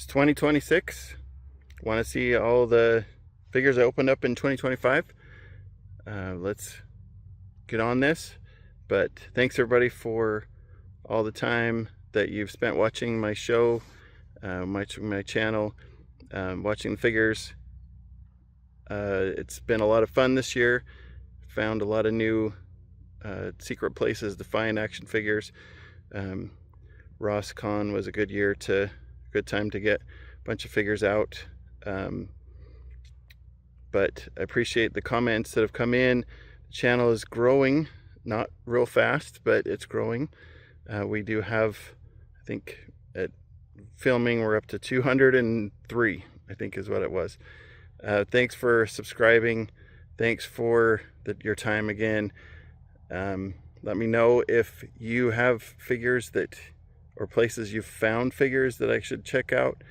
It's 2026. Want to see all the figures I opened up in 2025. Let's get on this. But thanks everybody for all the time that you've spent watching my show, my channel, watching the figures. It's been a lot of fun this year. Found a lot of new secret places to find action figures. RossCon was a good time to get a bunch of figures out. But I appreciate the comments that have come in. The channel is growing, not real fast, but it's growing. We do have, I think at filming we're up to 203, I think is what it was. Thanks for subscribing. Thanks for your time again. Let me know if you have figures or places you've found figures that I should check out.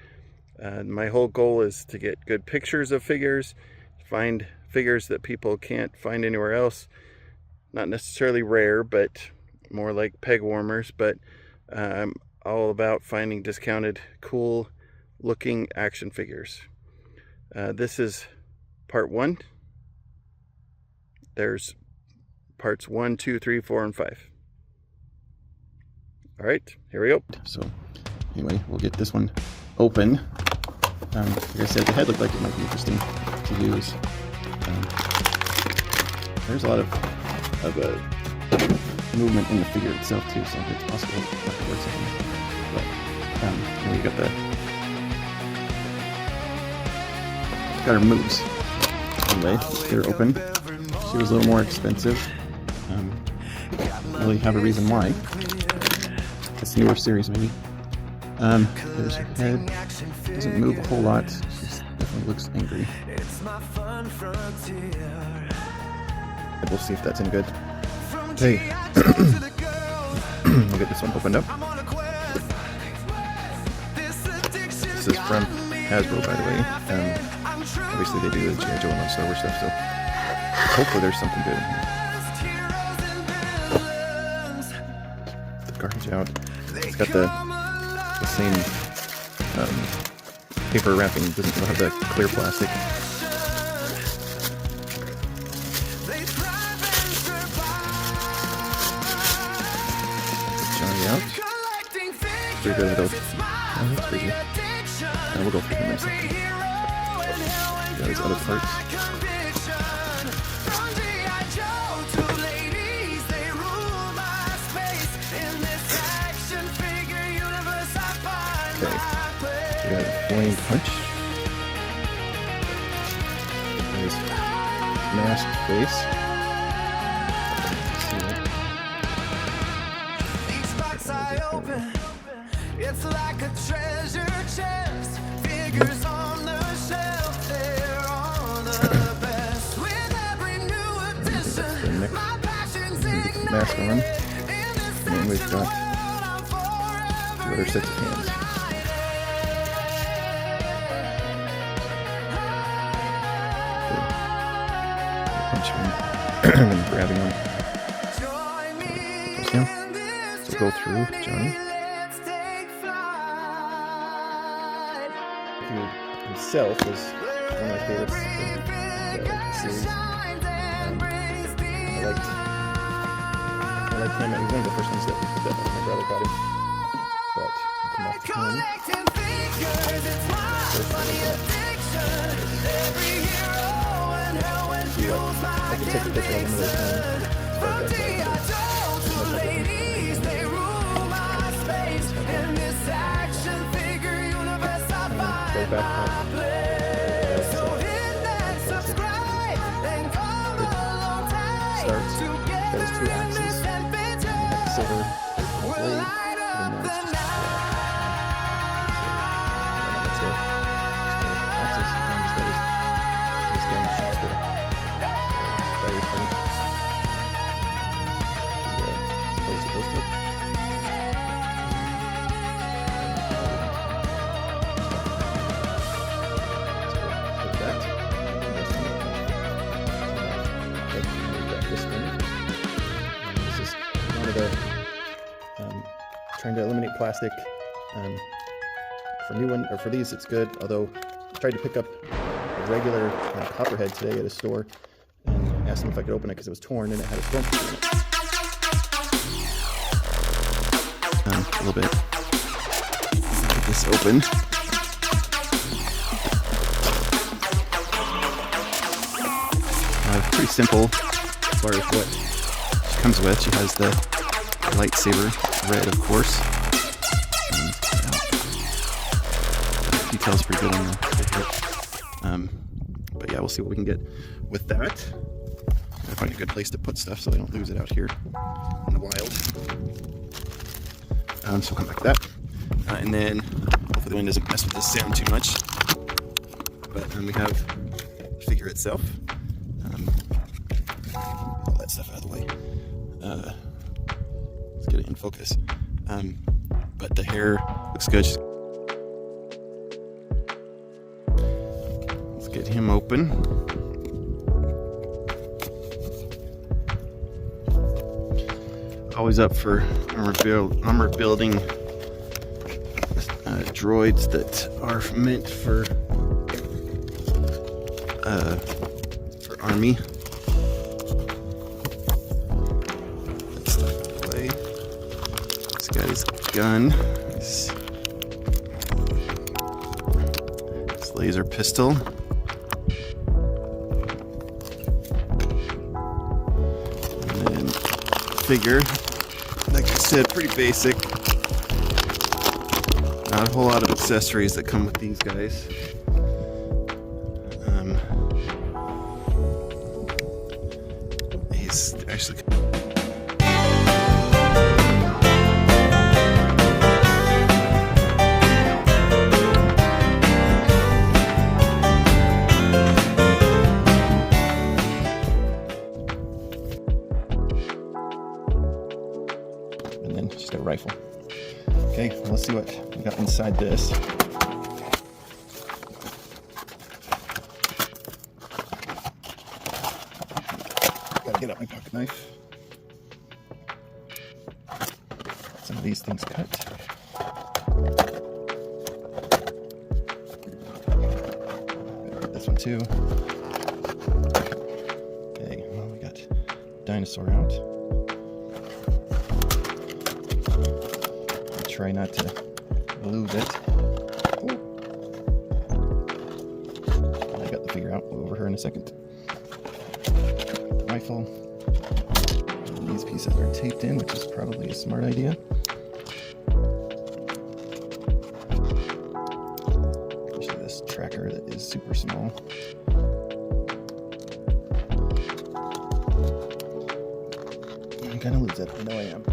My whole goal is to get good pictures of figures, find figures that people can't find anywhere else. Not necessarily rare, but more like peg warmers. But I'm all about finding discounted, cool looking action figures. This is part 1. There's parts 1, 2, 3, 4, and 5. All right, here we go. So anyway, we'll get this one open. Like I said, the head looked like it might be interesting to use. There's a lot of movement in the figure itself too, so it's possible that could work something. But here we got got her moves. Anyway, they're open. She was a little more expensive. Really have a reason why. It's a newer series, maybe. There's her head. Doesn't move a whole lot. She definitely looks angry. We'll see if that's any good. Okay. We'll get this one opened up. This is from Hasbro, by the way. Obviously they do the G.I. Joe and Star Wars stuff, so hopefully there's something good in here. The garbage out. It's got the same paper wrapping. It doesn't have the clear plastic. Johnny out. Pretty good at those. Oh, that's pretty good. And we'll go through him in a second. Got his other parts. We got a flame punch. His masked face. It's like a treasure chest. Figures on the shelf. They're all the best. With every new edition, my passion's ignited. Mask on. And then we've got 2 other sets of hands. And then grabbing him. Goes down. So go through Johnny. Himself is one of my favorites in the series. I liked him. He was one of the first ones that my brother got him. But I'll come back to him. I can take a picture of him with go back up. Starts. There's 2 axes. Silver blade. And then it's just black. That's it. Axes. And just this gun shoots the fire point. Suppose it goes up. Trying to eliminate plastic for new one, or for these, it's good. Although I tried to pick up a regular copperhead today at a store and asked them if I could open it because it was torn and it had a storm in it. A little bit. Get this open. Pretty simple as far as what she comes with. She has the lightsaber red, of course. The detail's pretty good on the hip. But yeah, we'll see what we can get with that. Gotta find a good place to put stuff so I don't lose it out here in the wild. So we'll come back to that. And then hopefully the wind doesn't mess with this sound too much. But we have the figure itself. All that stuff out of the way. Let's get it in focus. But the hair looks good. Let's get him open. Always up for armor building droids that are meant for army. That's stuff out of the way. This guy's gun. His laser pistol. And then figure. Like I said, pretty basic. Not a whole lot of accessories that come with these guys. He's actually... And then just got a rifle. Okay, well, let's see what we got inside this. Gotta get out my pocket knife. Some of these things cut. Get this one too. Okay, well, we got dinosaur out. Try not to lose it. Ooh. I got the figure out. We'll over her in a second. Rifle. And these pieces are taped in, which is probably a smart idea. Especially this tracker that is super small. I'm gonna lose it. I know I am.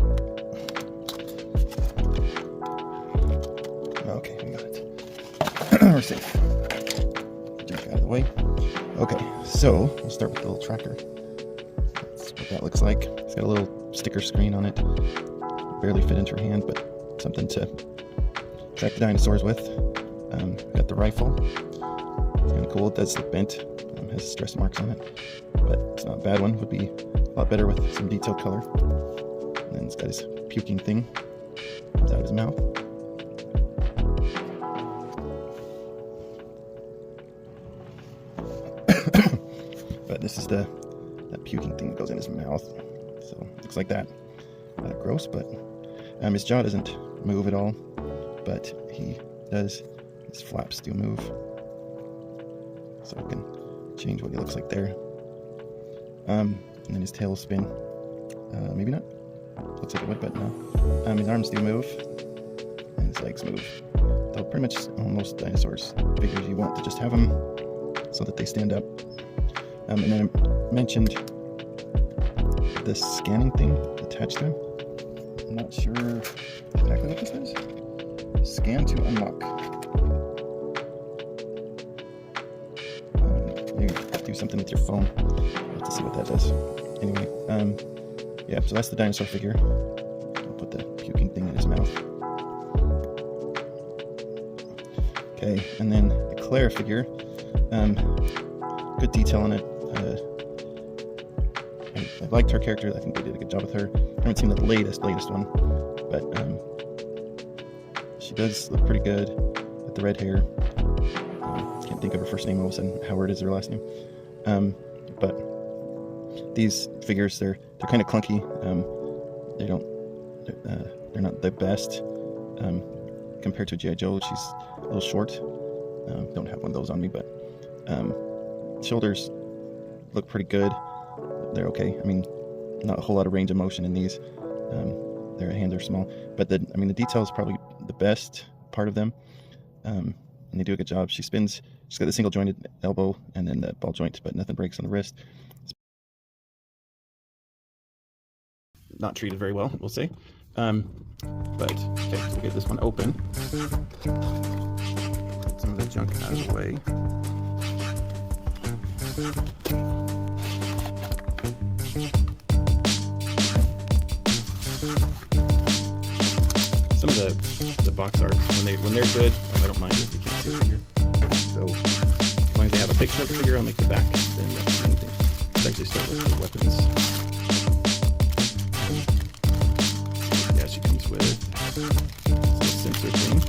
Okay, we got it. We're safe. Jump out of the way. Okay, so we'll start with the little tracker. That's what that looks like. It's got a little sticker screen on it. Barely fit into her hand, but something to track the dinosaurs with. Got the rifle. It's kind of cool. It does look bent. Has stress marks on it, but it's not a bad one. Would be a lot better with some detailed color. And then it's got his puking thing. Comes out of his mouth. But this is that puking thing that goes in his mouth. So it looks like that. Gross, but his jaw doesn't move at all, but he does. His flaps do move. So we can change what he looks like there. And then his tail will spin. Maybe not. Looks like it would, but no. His arms do move, and his legs move. Though pretty much almost dinosaurs figures you want to just have them so that they stand up. And then I mentioned this scanning thing attached to him. I'm not sure exactly what this is. Scan to unlock. You do something with your phone. I'll have to see what that does. Anyway, yeah, so that's the dinosaur figure. I'll put the puking thing in his mouth. Okay, and then the Claire figure. Good detail on it. I liked her character. I think they did a good job with her. I haven't seen the latest one, but she does look pretty good. The the red hair. Can't think of her first name all of a sudden. Howard is her last name. But these figures, they're kind of clunky. They're not the best compared to G.I. Joe. She's a little short. Don't have one of those on me, but shoulders look pretty good. They're okay. I mean, not a whole lot of range of motion in these. Their hands are small, but the detail is probably the best part of them. And they do a good job. She's got the single jointed elbow and then the ball joint, but nothing breaks on the wrist. Not treated very well, we'll say. But okay, so we'll get this one open. Get some of the junk out of the way. Some of the box art, when they're good, I don't mind if you can't see the figure. So as long as they have a picture of the figure, I'll make the back. Then that's anything. Let's actually start with the weapons. Yeah, she comes with a sensor thing.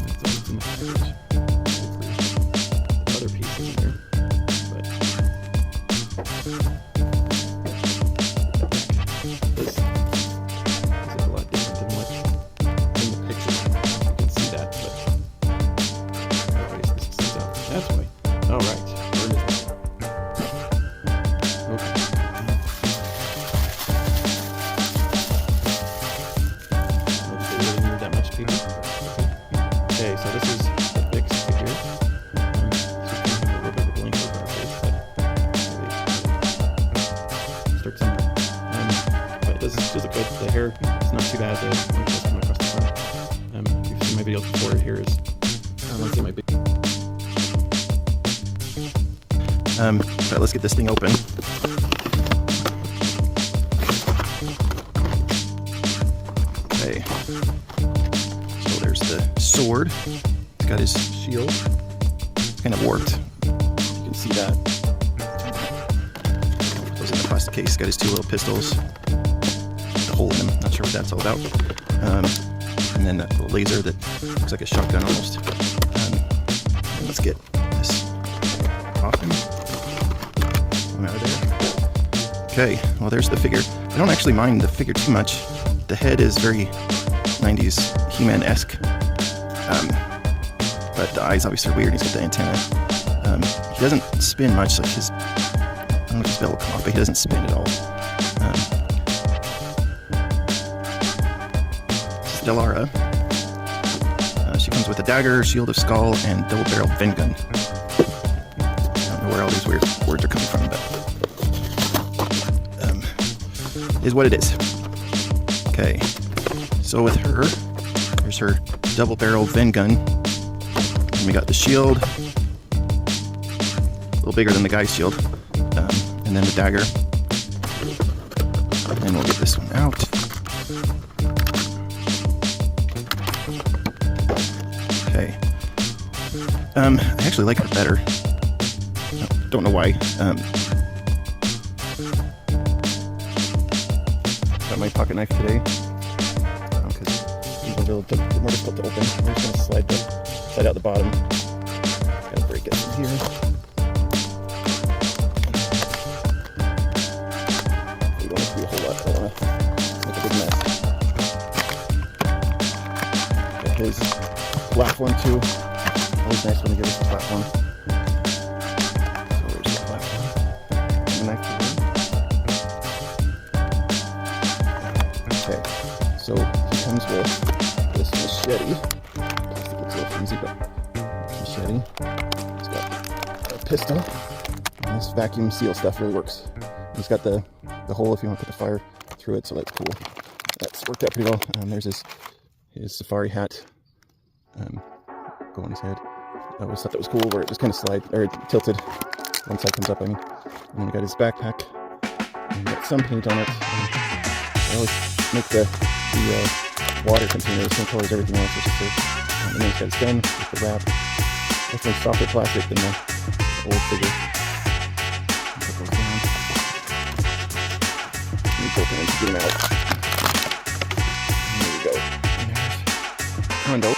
That's what's in the package. Hopefully, other pieces in there. But this is a lot different than what's in the picture. You can see that, but this is out. That's why. All right. Where is it? Okay. That much people. Okay, so this is the big figure. So kind of a little bit of a blink over our face, but start somewhere. But this is good. The hair is not too bad. The length is coming across the front. You've seen my videos before. Here is let's see my big. But let's get this thing open. Okay. So there's the sword. He's got his shield. It's kind of warped. You can see that. Those in the plastic case. He's got his two little pistols. The hole in them. Not sure what that's all about. And then that little laser that looks like a shotgun almost. And let's get this off him. Out of there. Okay, well there's the figure. I don't actually mind the figure too much. The head is very 90s He-Man-esque. But the eyes obviously are weird. He's got the antenna. He doesn't spin much. Like I don't know if his belt will come off, but he doesn't spin at all. This is Delara. She comes with a dagger, shield of skull, and double-barreled Ven gun. I don't know where all these weird words are coming from, but is what it is. Okay, so with her, there's her double-barreled Ven gun. And we got the shield, a little bigger than the guy's shield, and then the dagger. And then we'll get this one out. Okay. I actually like her better. Don't know why. Got my pocket knife today because these are a little bit more difficult to open. I'm just going to slide out the bottom. Gotta break it from here. We don't have to do a whole lot. I don't want to make a big mess. Got his platform too. Always nice when they give us the platform. Okay, so he comes with this machete. Plastic looks a little flimsy, but machete. He's got a pistol. And this vacuum seal stuff really works. He's got the hole if you want to put the fire through it, so that's cool. That's worked out pretty well. There's his safari hat. Go on his head. I always thought that was cool, where it just kind of tilted. One side comes up, I mean. And then we got his backpack. And we got some paint on it. I always make the water container the same color as everything else, which is good. And then he's got his gun with the wrap. Definitely softer plastic than the old figure. Put those down. Let me open it to get him out. And there we go. condo.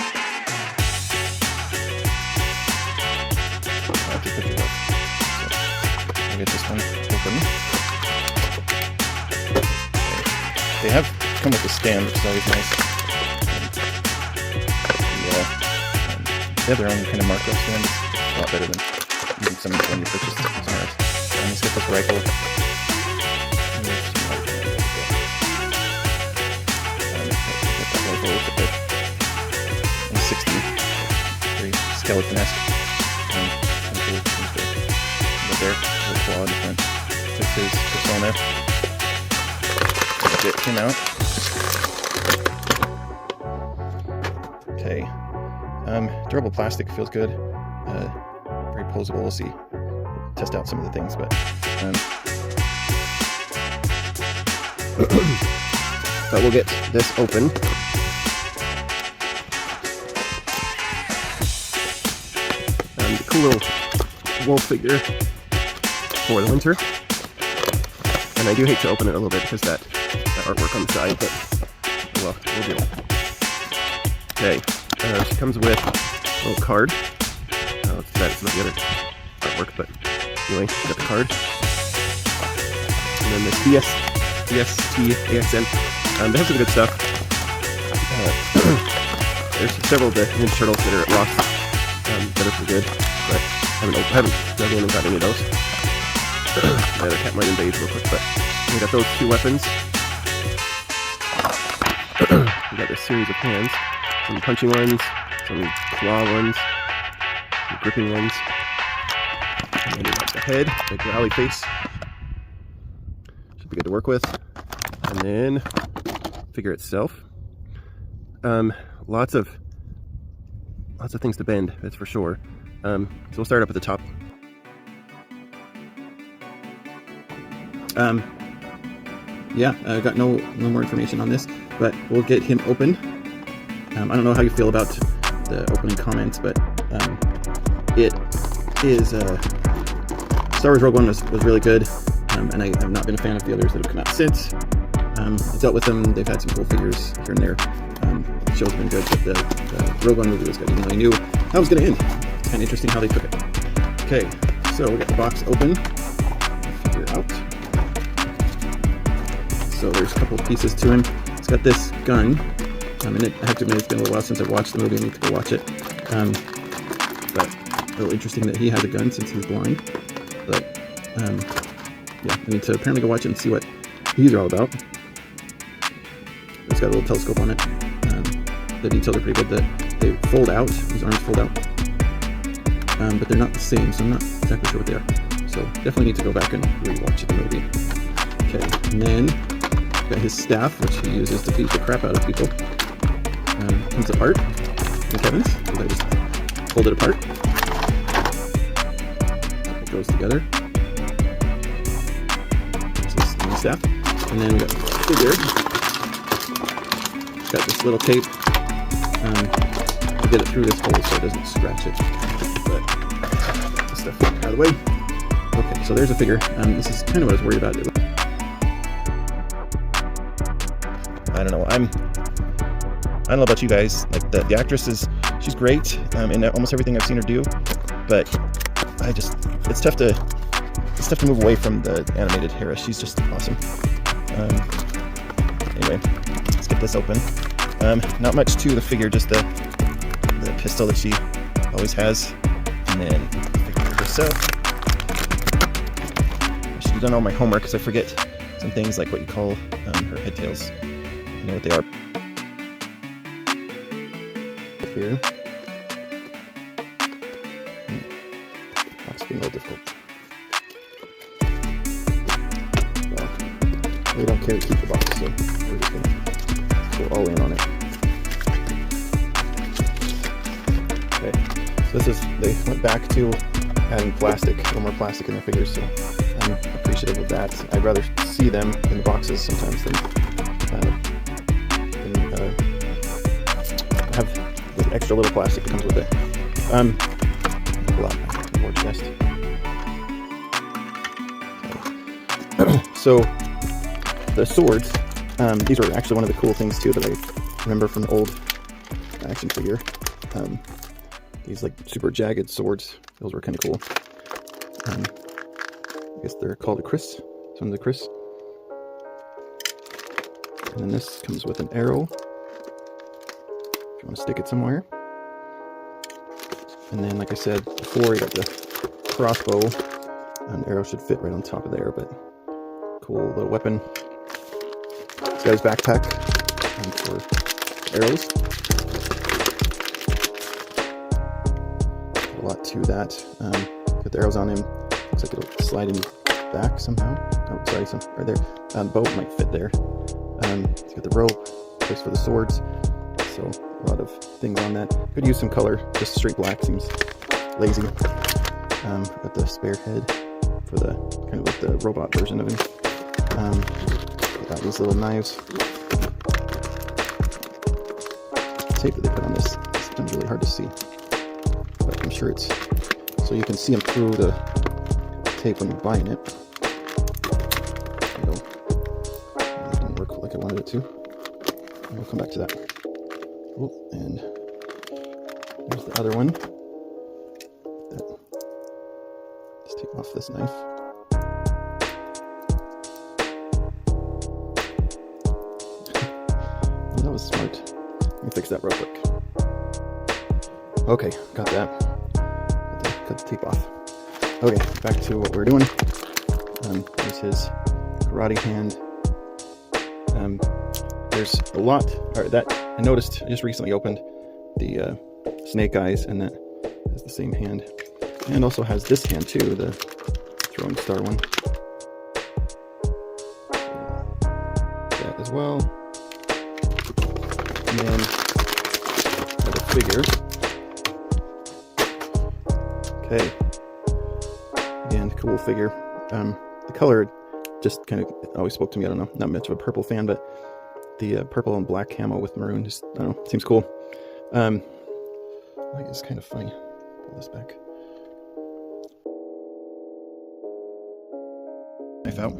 I'll take pictures of. So I'll get this one open. They have come with a stand, which is always nice. They have their own kind of markup stand. It's a lot better than using some of the one you purchased somewhere else. And let's get this rifle. And 60. Very skeleton-esque. But there, little claw in the front. That's his persona. Get him out. Okay. Durable plastic feels good. Very posable. We'll see. Test out some of the things, but but we'll get this open. The cool little wolf figure for the winter. And I do hate to open it a little bit because that artwork on the side, but well, we'll do it. Okay, she comes with a little card. Let's do that, it's not the other artwork, but anyway, got the card. And then this DST-AXN. They have some good stuff. There's several of the Ninja Turtles that are lost that are pretty good, but I haven't dug in and got any of those. My other cat might invade real quick, but we got those two weapons. We got this series of hands. Some punching ones, some claw ones, some gripping ones. And then we got the head, the growly face. Should be good to work with. And then figure itself. Lots of things to bend, that's for sure. So we'll start up at the top. Yeah, I got no more information on this, but we'll get him open. I don't know how you feel about the opening comments, but it is Star Wars Rogue One was really good, and I have not been a fan of the others that have come out since. I dealt with them; they've had some cool figures here and there. The show's been good, but the Rogue One movie was good, even though I knew how it was going to end. It's kind of interesting how they took it. Okay, so we got the box open. Figure out. So there's a couple of pieces to him. It's got this gun. And I have to admit, it's been a little while since I've watched the movie. I need to go watch it. But a little interesting that he has a gun since he's blind. But yeah, I need to apparently go watch it and see what these are all about. It's got a little telescope on it. The details are pretty good. They fold out. These arms fold out. But they're not the same, so I'm not exactly sure what they are. So definitely need to go back and rewatch the movie. Okay, and then got his staff, which he uses to beat the crap out of people. Comes apart in Kevin's. So I just fold it apart. It goes together. This is the staff. And then we got the figure. It's got this little tape to get it through this hole so it doesn't scratch it. But this stuff out of the way. Okay, so there's a figure. This is kind of what I was worried about. I don't know. I don't know about you guys. Like the actress she's great in almost everything I've seen her do, but it's tough to move away from the animated Hera. She's just awesome. Anyway, let's get this open. Not much to the figure, just the pistol that she always has, and then the figure herself. I should have done all my homework because I forget some things like what you call her head tails. You know what they are. Here. That's being a little difficult. Well, we don't care to keep the box, so we're just gonna go all in on it. Okay, so they went back to adding plastic, a little more plastic in their figures, so I'm appreciative of that. I'd rather see them in the boxes sometimes than have the extra little plastic that comes with it. A lot more chest. So the swords, these are actually one of the cool things too that I remember from the old action figure. These like super jagged swords. Those were kind of cool. I guess they're called a Chris. This one's a Chris. And then this comes with an arrow, if you want to stick it somewhere. And then, like I said before, you got the crossbow. The arrow should fit right on top of there, but cool little weapon. This guy's backpack for arrows. A lot to that. Got the arrows on him. Looks like it'll slide him back somehow. Oh, sorry, some right there. Boat might fit there. He's got the rope, place for the swords. So a lot of things on that. Could use some color. Just straight black seems lazy. Got the spare head for the kind of like the robot version of him. Got these little knives. The tape that they put on this is sometimes really hard to see, but I'm sure it's so you can see them through the tape when you're buying it. There you go. That didn't work like I wanted it to. We'll come back to that. Oh, and there's the other one. Let's take off this knife. Well, that was smart. Let me fix that real quick. Okay, got that. Cut the tape off. Okay, back to what we're doing. There's his karate hand. There's a lot that I noticed. I just recently opened the snake eyes, and that is the same hand, and also has this hand too, the throwing star one. That as well. And then the figure. Okay. Again, cool figure. The color just kind of always spoke to me. I don't know, not much of a purple fan, but the purple and black camo with maroon just, I don't know, seems cool. I think it's kind of funny. Pull this back. Knife out.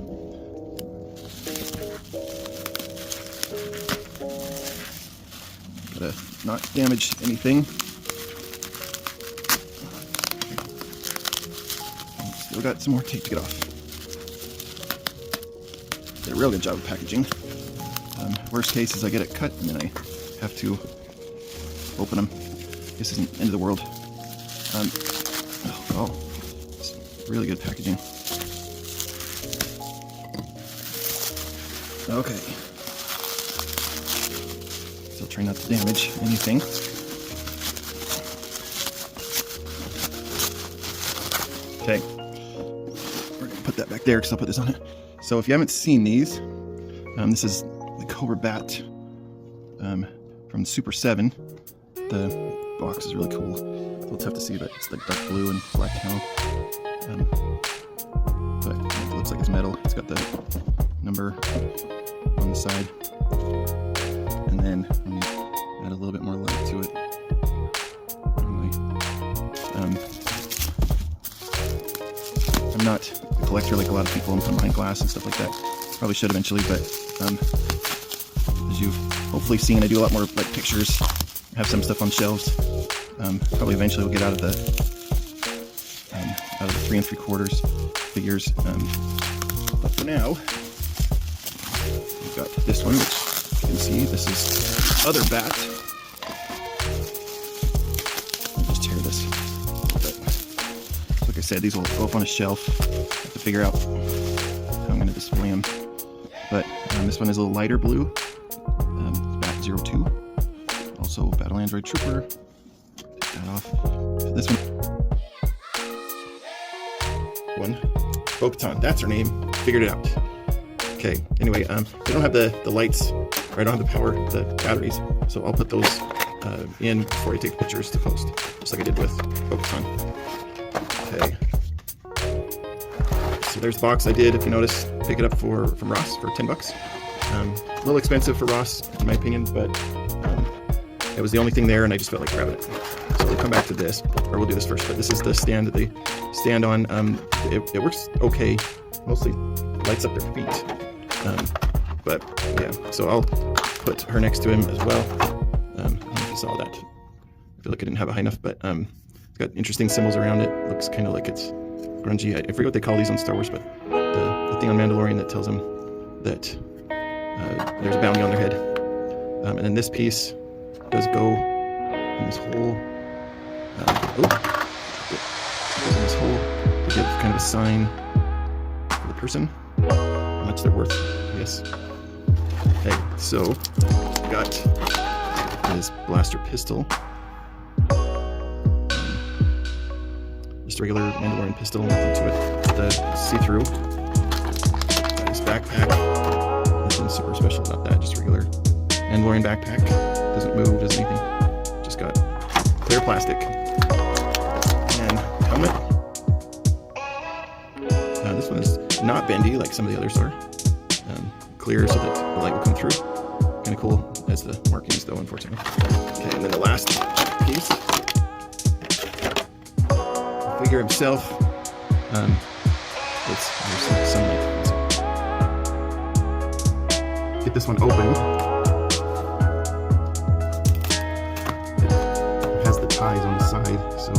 Gotta not damage anything. Still got some more tape to get off. Did a real good job of packaging. Worst case is I get it cut and then I have to open them. This isn't the end of the world. It's really good packaging. Okay. Still try not to damage anything. Okay. We're gonna put that back there because I'll put this on it. So if you haven't seen these, this is the Cobra Bat from Super 7. The box is really cool. It's a little tough to see, but it's like dark blue and black camo. But it looks like it's metal. It's got the number on the side. And then let me add a little bit more light to it. Anyway, I'm not a collector like a lot of people. I'm behind glass and stuff like that. Probably should eventually, but as you've hopefully seen, I do a lot more like pictures. Have some stuff on shelves. Probably eventually we'll get out of the 3 3/4 figures. But for now, we've got this one, which you can see. This is other bat. I'll just tear this. But like I said, these will go up on a shelf. I have to figure out how I'm going to display them. But this one is a little lighter blue. Bat 02. Also Battle Android Trooper. Take that off. This one. Bo-Katan, that's her name. Figured it out. Okay, anyway, they don't have the lights, or I don't have the power, the batteries, so I'll put those in before I take pictures to post, just like I did with Bo-Katan. Okay. So there's the box I did, if you notice, pick it up from Ross for $10. A little expensive for Ross, in my opinion, but it was the only thing there, and I just felt like grabbing it. So we'll come back to this, or we'll do this first, but this is the stand that they stand on. It works okay, mostly lights up their feet. But yeah, so I'll put her next to him as well. I don't know if you saw that. I feel like I didn't have it high enough, but it's got interesting symbols around it. Looks kind of like it's grungy. I forget what they call these on Star Wars, but the thing on Mandalorian that tells them that there's a bounty on their head. And then this piece does go in this hole. Goes in this hole to give kind of a sign for the person, how much they're worth, I guess. Okay, so we got this blaster pistol. Just a regular Mandalorian pistol, nothing to it. The see-through. Got this backpack. Nothing super special about that, just regular Mandalorian backpack. Doesn't move, doesn't anything. Just got clear plastic. And helmet. This one is not bendy like some of the others are. Clear so that the light will come through. Kind of cool as the markings though, unfortunately. Okay, and then the last piece. The figure himself. There's some sunlight. Get this one open. It has the ties on the side, so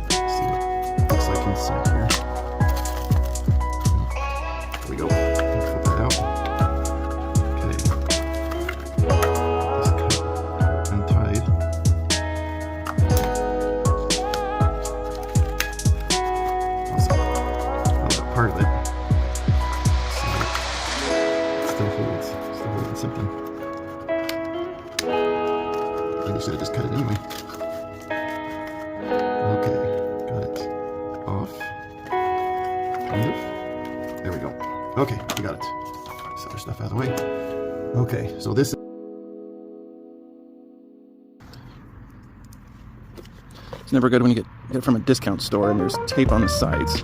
let's see what it looks like inside here. There we go. Flip that out. Okay. Just cut, untied. Awesome. Well, that part of it. Still holding something. I should have just cut it anyway. Okay, got it off. Kind of. There we go. Okay, we got it. This other stuff out of the way. Okay, so this. It's never good when you get it from a discount store and there's tape on the sides.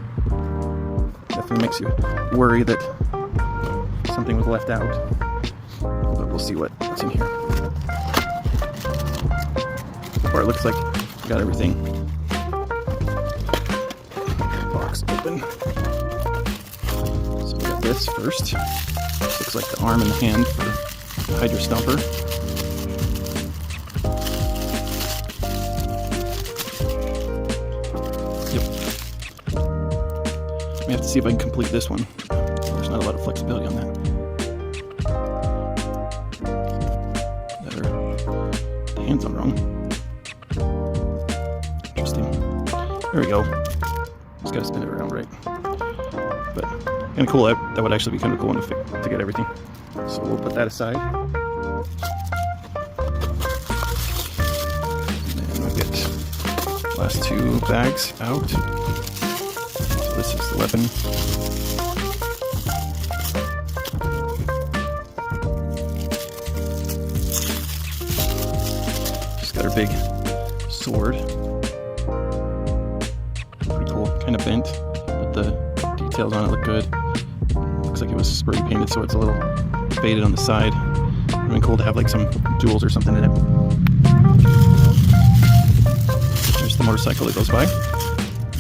Definitely makes you worry that something was left out. But we'll see what's in here. So far it looks like we got everything. Box open. So we got this first. This looks like the arm and the hand for the Hydra Stomper. Yep. We have to see if I can complete this one. There's not a lot of flexibility on that. The hand's all wrong. Interesting. There we go. Just gotta spin it around right. But kind of cool. That would actually be kind of cool to get everything. So we'll put that aside. And then we'll get last two bags out. So this is the weapon. She's got her big sword. Pretty cool. Kind of bent, but the details on it look good. Looks like it was spray painted, so it's a little faded on the side. It would be cool to have like some jewels or something in it. There's the motorcycle that goes by.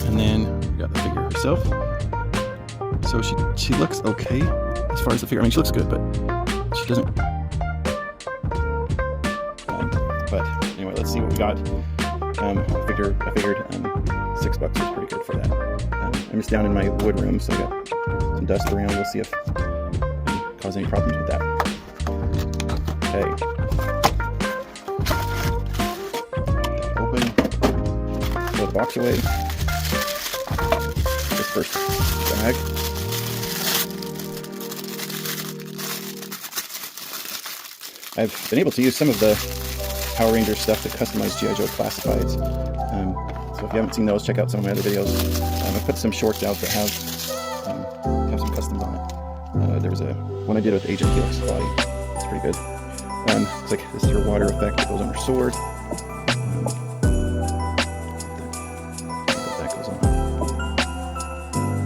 And then we got the figure herself. So she looks okay as far as the figure. I mean, she looks good, but she doesn't. But anyway, let's see what we got. I figured $6 was pretty good for that. I'm just down in my wood room, so I got some dust around. We'll see if it cause any problems with that. Okay. Open. Throw the box away. This first bag. I've been able to use some of the Power Rangers stuff to customize G.I. Joe classifieds. So if you haven't seen those, check out some of my other videos. I put some shorts out that have some customs on it. There was one I did with Agent Felix's body. It's pretty good. It's like this is her water effect that goes on her sword. That goes on.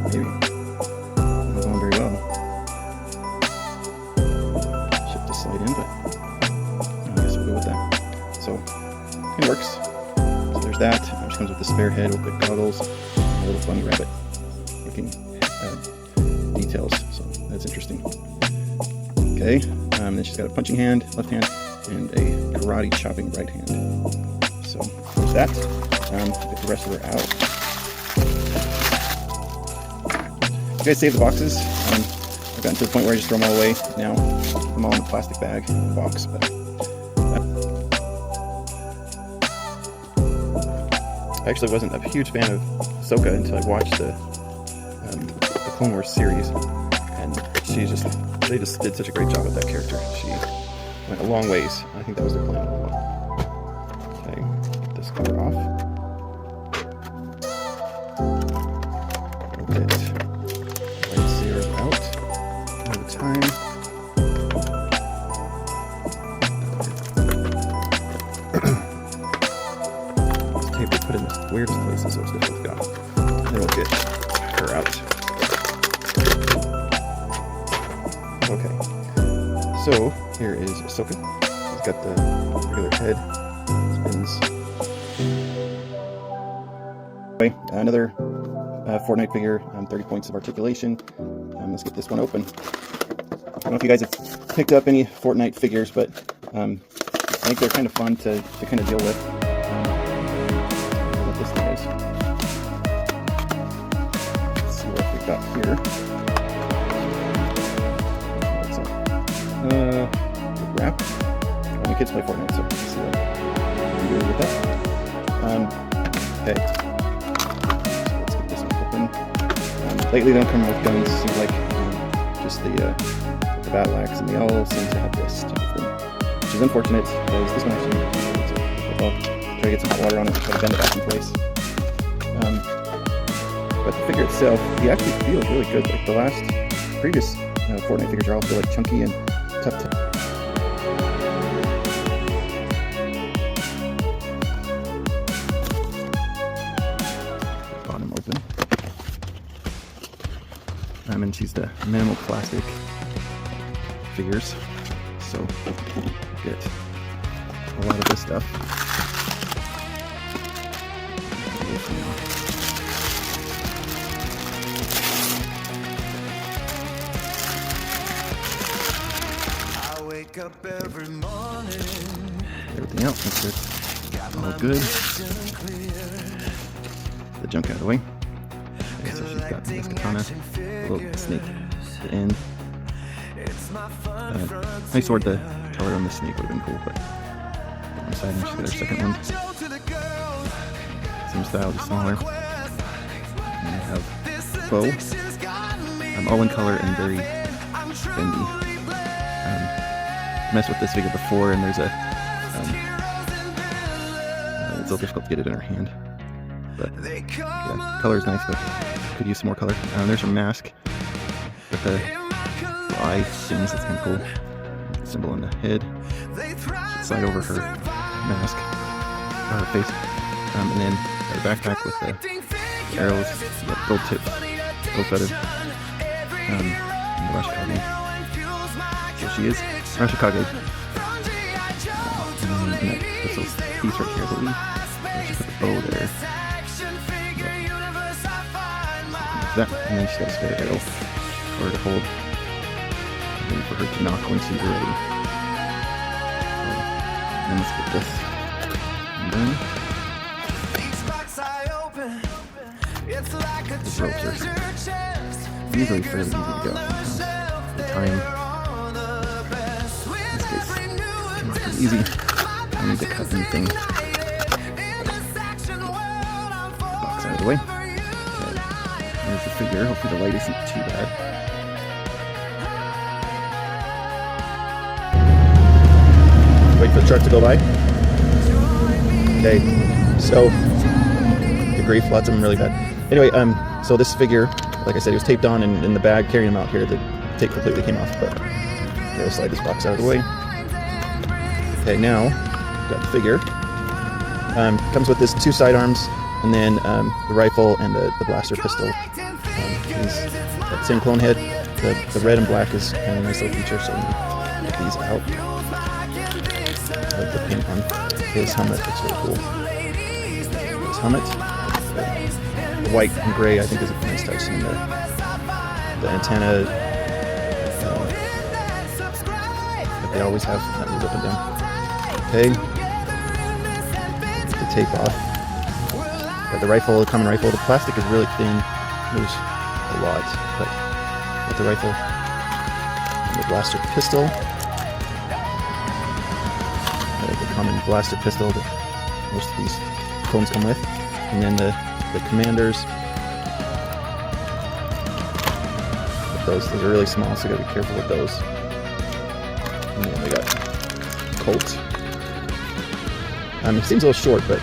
Maybe. Not going very well. Shift this slide in, but I guess we'll go with that. So it works. So there's that. It just comes with the spare head with the goggles, a little bunny rabbit looking details. So that's interesting. Okay. Then she's got a punching hand, left hand, and a karate chopping right hand. So there's that. Get the rest of her out. You guys save the boxes. I've gotten to the point where I just throw them all away now. I'm all in a plastic bag box, but I actually wasn't a huge fan of Ahsoka until I watched the Clone Wars series, and they just did such a great job with that character. She went a long ways. I think that was their plan all along. Okay, get this cover off. A little bit white sears out all the time. This tape we put in the weirdest places, so it's difficult to go. Then we'll get her out. Okay, so here is Ahsoka. She's got the regular head, spins. Okay, another Fortnite figure, 30 points of articulation. Let's get this one open. I don't know if you guys have picked up any Fortnite figures, but I think they're kind of fun to kind of deal with. What this thing is. Let's see what we've got here. Wrap. My kids play Fortnite, so let's see what I'm doing with that. Okay. So let's get this one open. Lately they don't come with guns, seems like just the battle axe, and they all seem to have this type of thing. Which is unfortunate, because this one actually try to get some hot water on it and try to bend it back in place. But the figure itself, he actually feels really good. Like the previous Fortnite figures are all feel like chunky and tough to bottom open. And she's the minimal plastic figures, so get a lot of this stuff. Up every morning. Everything else looks good. All good. The junk out of the way. Okay, so she's got this katana, a little snake at the end. Nice sword. The color on the snake would have been cool, but on the side, and she's got her second one. Same style, just smaller. And I have bow. All in color and very bendy. Messed with this figure before, and there's a it's a little difficult to get it in her hand, but yeah, color is nice, but could use some more color. There's her mask with the eye things. That's kind of cool. Symbol on the head. Slide over her mask, or her face, and then the backpack with the arrows, gold tip, gold feather, and the Rashkage. Here she is. Rashkage. And then this little piece right here, I believe. She put the bow there. That, and then she's got a spare arrow for her to hold, and then for her to knock when she's ready. And then let's get this. And then the ropes are usually fairly easy to go. The time. Pretty easy. I need to cut anything. Box out of the way. Okay. There's the figure. Hopefully the light isn't too bad. Wait for the truck to go by. Okay. So, good grief, lots of them really bad. Anyway, so this figure, like I said, he was taped on in the bag, carrying him out here. The tape completely came off, but okay, we'll slide this box out of the way. Okay, now got the figure. Comes with this 2 sidearms, and then the rifle and the blaster pistol. That same clone head. The red and black is kind of a nice little feature, so we can get these out. The paint on his helmet looks really cool. His helmet. The white and gray I think is a nice touch, and the antenna that they always have that moves up and down. Okay. The tape off. Got the rifle, the common rifle. The plastic is really thin. Moves a lot, but got the rifle and the blaster pistol. The common blaster pistol that most of these phones come with, and then the commanders. Those are really small, so you gotta be careful with those. And then we got Colt. It seems a little short, but